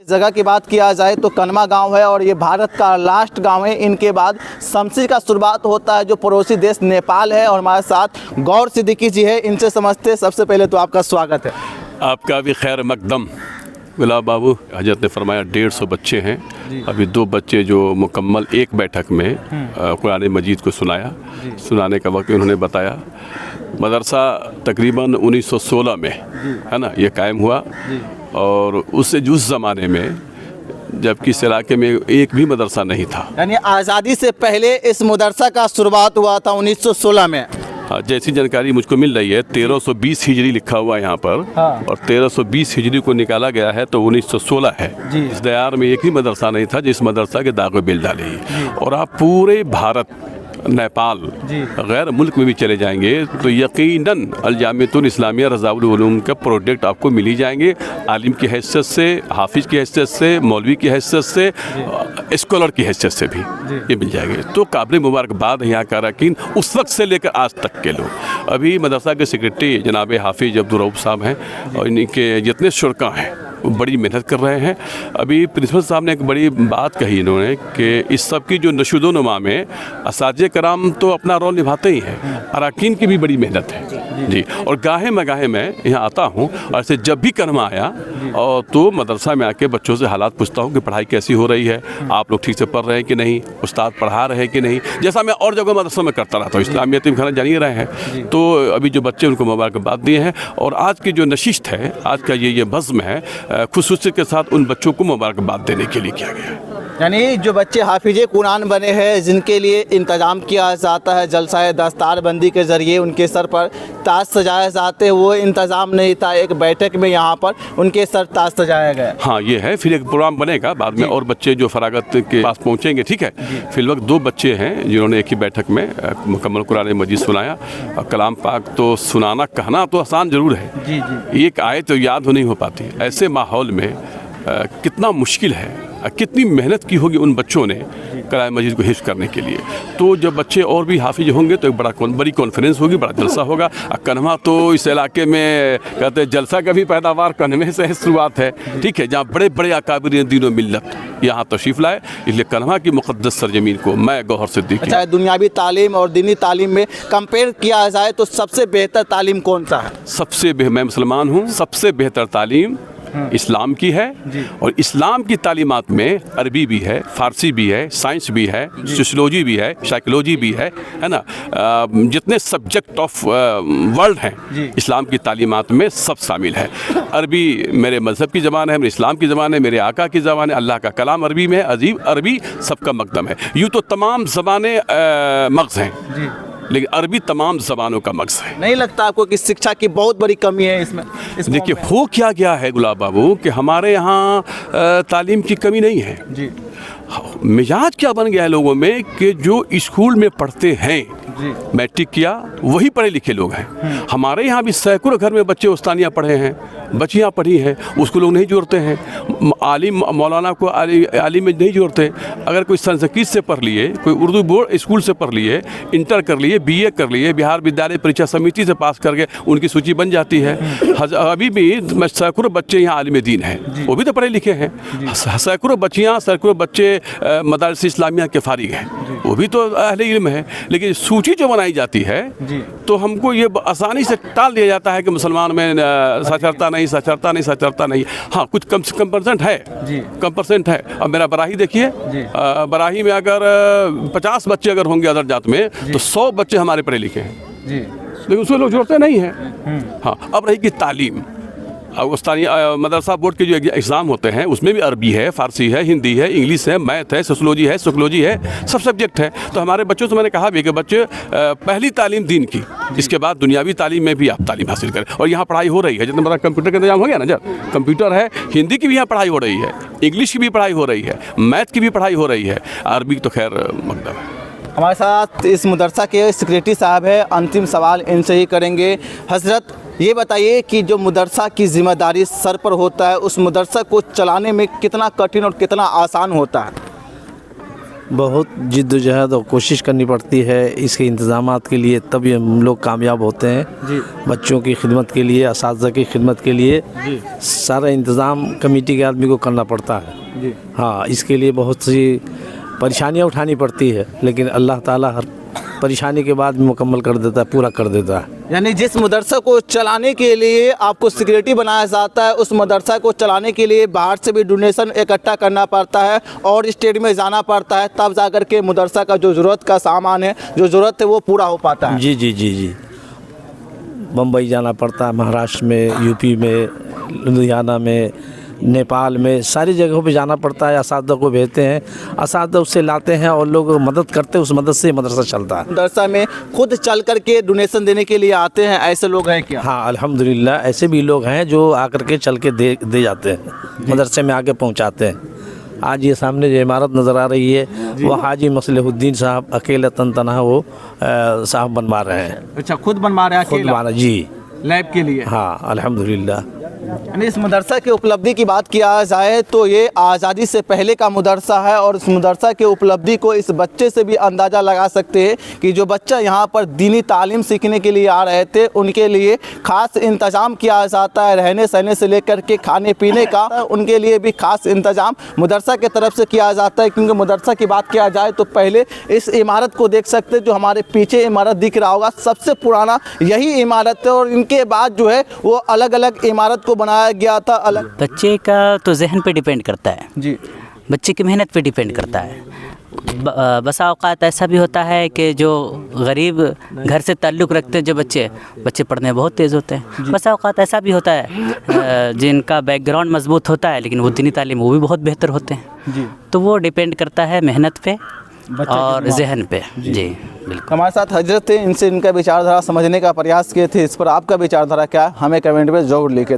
जगह की बात किया जाए तो कनमा गांव है और ये भारत का लास्ट गांव है। इनके बाद शमशी का शुरुआत होता है जो पड़ोसी देश नेपाल है। और हमारे साथ गौर सिद्दीकी जी है, इनसे समझते। सबसे पहले तो आपका स्वागत है। आपका भी खैर मकदम। गुलाब बाबू, हजरत ने फरमाया 150 बच्चे हैं। अभी 2 बच्चे जो मुकम्मल एक बैठक में कुरान मजीद को सुनाने का वक्त उन्होंने बताया। मदरसा तकरीबन 1916 में है ना ये कायम हुआ। और उससे उस ज़माने में जबकि इस इलाके में एक भी मदरसा नहीं था, यानी आज़ादी से पहले इस मदरसा का शुरुआत हुआ था 1916 में। हाँ, जैसी जानकारी मुझको मिल रही है 1320 हिजरी लिखा हुआ है यहाँ पर। हाँ। और 1320 हिजरी को निकाला गया है तो 1916 है। इस दयार में एक ही मदरसा नहीं था जिस मदरसा के दाग बिल डाले। और आप पूरे भारत, नेपाल, गैर मुल्क में भी चले जाएंगे तो यकीनन अल जामियतुल इस्लामिया रज़ाउल उलूम का प्रोडक्ट आपको मिल ही जाएंगे। आलिम की हैसियत से, हाफिज़ की हैसियत से, मौलवी की हैसियत से, स्कॉलर की हैसियत से भी ये मिल जाएंगे। तो काबिल मुबारकबाद है यहाँ का अरकान उस वक्त से लेकर आज तक के लोग। अभी मदरसा के सेक्रेटरी जनाब हाफिज़ अब्दुल रऊफ़ साहब हैं और इनके जितने शुरका हैं वो बड़ी मेहनत कर रहे हैं। अभी प्रिंसिपल साहब ने एक बड़ी बात कही इन्होंने कि इस सब की जो नशुदो नुमा में असातिज़े कराम तो अपना रोल निभाते ही हैं, अरकान की भी बड़ी मेहनत है जी। और गाहे मगाहे मैं यहाँ आता हूँ और ऐसे जब भी करमा आया और तो मदरसा में आके बच्चों से हालात पूछता हूँ कि पढ़ाई कैसी हो रही है, आप लोग ठीक से पढ़ रहे हैं कि नहीं, उस्ताद पढ़ा रहे हैं कि नहीं, जैसा मैं और जगह मदरसा में करता रहता हूँ। इस्लामी यतीम खाना जान ही रहे हैं। तो अभी जो बच्चे उनको मुबारकबाद दिए हैं। और आज की जो नशिस्त है, आज का ये बज़्म है, खुसूसियत के साथ उन बच्चों को मुबारकबाद देने के लिए किया गया है। यानी जो बच्चे हाफिज़े कुरान बने हैं, जिनके लिए इंतज़ाम किया जाता है जलसा दस्तारबंदी के ज़रिए उनके सर पर ताज सजाए जाते हैं, वो इंतज़ाम नहीं था। एक बैठक में यहाँ पर उनके सर ताज सजाया गया। हाँ, ये है। फिर एक प्रोग्राम बनेगा बाद में और बच्चे जो फरागत के पास पहुँचेंगे, ठीक है। फिर वक्त 2 बच्चे हैं जिन्होंने एक ही बैठक में मुकम्मल कुरान मजीद सुनाया। कलाम पाक तो सुनाना, कहना तो आसान ज़रूर है, एक आयत तो याद नहीं हो पाती। ऐसे माहौल में कितना मुश्किल है, कितनी मेहनत की होगी उन बच्चों ने कलाम मजीद को हिफ्ज़ करने के लिए। तो जब बच्चे और भी हाफिज होंगे तो एक बड़ी कॉन्फ्रेंस होगी, बड़ा जलसा होगा। कन्हवा तो इस इलाके में कहते हैं जलसा का भी पैदावार कन्हवे से शुरुआत है, ठीक है, जहाँ बड़े बड़े अकाबिर दीनों मिल्लत यहाँ तशरीफ़ लाए। इसलिए कन्हवा की मुक़द्दस सरजमीन को मैं गौहर सिद्दीकी। अच्छा, दुनियावी तालीम और दीनी तालीम में कंपेयर किया जाए तो सबसे बेहतर तालीम कौन सा है? मैं मुसलमान हूँ, सबसे बेहतर तालीम इस्लाम की है। और इस्लाम की तालीमात में अरबी भी है, फ़ारसी भी है, साइंस भी है, सोशियोलॉजी भी है, साइकोलॉजी भी है ना। जितने सब्जेक्ट ऑफ वर्ल्ड हैं इस्लाम की तालीमात में सब शामिल है। अरबी मेरे मज़हब की ज़बान है, मेरे इस्लाम की ज़बान है, मेरे आका की ज़बान है, अल्लाह का कलाम अरबी में है। अजीब अरबी सबका मकदम है। यूँ तो तमाम ज़बानें मग़ज़ हैं, लेकिन अरबी तमाम ज़बानों का मग़ज़ है। नहीं लगता आपको कि शिक्षा की बहुत बड़ी कमी है इसमें? देखिए, हो क्या गया है गुलाब बाबू कि हमारे यहाँ तालीम की कमी नहीं है जी। मिजाज क्या बन गया है लोगों में कि जो स्कूल में पढ़ते हैं, मैट्रिक किया वही पढ़े लिखे लोग हैं। हमारे यहाँ भी सैकड़ों घर में बच्चे उस्तानियाँ पढ़े हैं, बच्चियाँ पढ़ी हैं, उसको लोग नहीं जोड़ते हैं। आलिम मौलाना को आलिम में नहीं जोड़ते। अगर कोई संस्कृत से पढ़ लिए, कोई उर्दू बोर्ड स्कूल से पढ़ लिए, इंटर कर लिए, BA कर लिए, बिहार विद्यालय परीक्षा समिति से पास करके उनकी सूची बन जाती है। अभी भी सैकड़ों बच्चे यहाँ आलिम दीन हैं, वो भी तो पढ़े लिखे हैं। सैकड़ों बच्चियाँ, सैकड़ों बच्चे मदारिस इस्लामिया के फारिग हैं, वो भी तो अहले इल्म है। लेकिन सूची जो बनाई जाती है तो हमको ये आसानी से टाल दिया जाता है कि मुसलमान में साक्षरता नहीं। हाँ, कुछ कम परसेंट है, कम परसेंट है। अब मेरा बराही देखिए, बराही में अगर 50 बच्चे अगर होंगे अदर जात में तो 100 बच्चे हमारे पढ़े लिखे हैं, लेकिन उसमें लोग जोड़ते नहीं हैं। हाँ, अब रही कि तालीम, उस्तानी मदरसा बोर्ड के जो एग्ज़ाम होते हैं उसमें भी अरबी है, फ़ारसी है, हिंदी है, इंग्लिश है, मैथ है, सोशियोलॉजी है, साइकोलॉजी है, सब सब्जेक्ट है। तो हमारे बच्चों से मैंने कहा भी कि बच्चे पहली तालीम दीन की, इसके बाद दुनियावी तालीम में भी आप तालीम हासिल करें। और यहाँ पढ़ाई हो रही है, जितना बड़ा कंप्यूटर का इंतजाम हो गया ना, जब कंप्यूटर है, हिंदी की भी यहाँ पढ़ाई हो रही है, इंग्लिश की भी पढ़ाई हो रही है, मैथ की भी पढ़ाई हो रही है, अरबी तो खैर मकदम है। हमारे साथ इस मदरसा के सेक्रेटरी साहब है, अंतिम सवाल इनसे ही करेंगे। हज़रत, ये बताइए कि जो मदरसा की जिम्मेदारी सर पर होता है, उस मदरसा को चलाने में कितना कठिन और कितना आसान होता है? बहुत जिद्दोजहद और कोशिश करनी पड़ती है इसके इंतज़ामात के लिए, तभी हम लोग कामयाब होते हैं जी। बच्चों की खिदमत के लिए, असातिज़ा की खिदमत के लिए जी। सारा इंतज़ाम कमेटी के आदमी को करना पड़ता है जी। हाँ, इसके लिए बहुत सी परेशानियाँ उठानी पड़ती है, लेकिन अल्लाह ताला हर परेशानी के बाद भी मुकम्मल कर देता है, पूरा कर देता है। यानी जिस मदरसा को चलाने के लिए आपको सिक्योरिटी बनाया जाता है, उस मदरसा को चलाने के लिए बाहर से भी डोनेशन इकट्ठा करना पड़ता है और स्टेट में जाना पड़ता है, तब जाकर के मदरसा का जो ज़रूरत का सामान है, जो ज़रूरत है वो पूरा हो पाता है। जी जी जी जी। बम्बई जाना पड़ता है, महाराष्ट्र में, यूपी में, लुधियाना में, नेपाल में, सारी जगहों पे जाना पड़ता है। असातिज़ा को भेजते हैं, असातिज़ा उससे लाते हैं और लोग मदद करते हैं, उस मदद से मदरसा चलता है। मदरसा में खुद चल करके डोनेशन देने के लिए आते हैं, ऐसे लोग हैं क्या? हाँ, अल्हम्दुलिल्लाह ऐसे भी लोग हैं जो आकर के चल के दे जाते हैं, मदरसे में आके पहुंचाते हैं। आज ये सामने जो इमारत नज़र आ रही है वो हाजी मसलिहुद्दीन साहब अकेले तनहा वो साहब बनवा रहे हैं। अच्छा, खुद बनवा रहे हैं खुद अकेला? बनवा जी, लैब के लिए? हाँ अल्हम्दुलिल्लाह। यानी इस मदरसा की उपलब्धि की बात किया जाए तो ये आज़ादी से पहले का मदरसा है और इस मदरसा की उपलब्धि को इस बच्चे से भी अंदाज़ा लगा सकते हैं कि जो बच्चा यहाँ पर दीनी तालीम सीखने के लिए आ रहे थे, उनके लिए ख़ास इंतज़ाम किया जाता है, रहने सहने से लेकर के खाने पीने का उनके लिए भी ख़ास इंतज़ाम मदरसा की तरफ से किया जाता है। क्योंकि मदरसा की बात किया जाए तो पहले इस इमारत को देख सकते हैं, जो हमारे पीछे इमारत दिख रहा होगा, सबसे पुराना यही इमारत है और इनके बाद जो है वो अलग अलग इमारत को बनाया गया था अलग। बच्चे का तो जहन पे डिपेंड करता है जी। बच्चे की मेहनत पे डिपेंड करता है। बसा औक़ात ऐसा भी होता है कि जो गरीब घर से ताल्लुक़ रखते हैं जो बच्चे पढ़ने में बहुत तेज़ होते हैं। बसा औक़ात ऐसा भी होता है जिनका बैकग्राउंड मजबूत होता है लेकिन वो दीनी तालीम वो भी बहुत बेहतर होते हैं जी। तो वो डिपेंड करता है मेहनत पे और जहन पे। जी बिल्कुल। हमारे साथ हजरत थे, इनसे इनका विचारधारा समझने का प्रयास किए थे। इस पर आपका विचारधारा क्या है, हमें कमेंट में ज़रूर लिखें।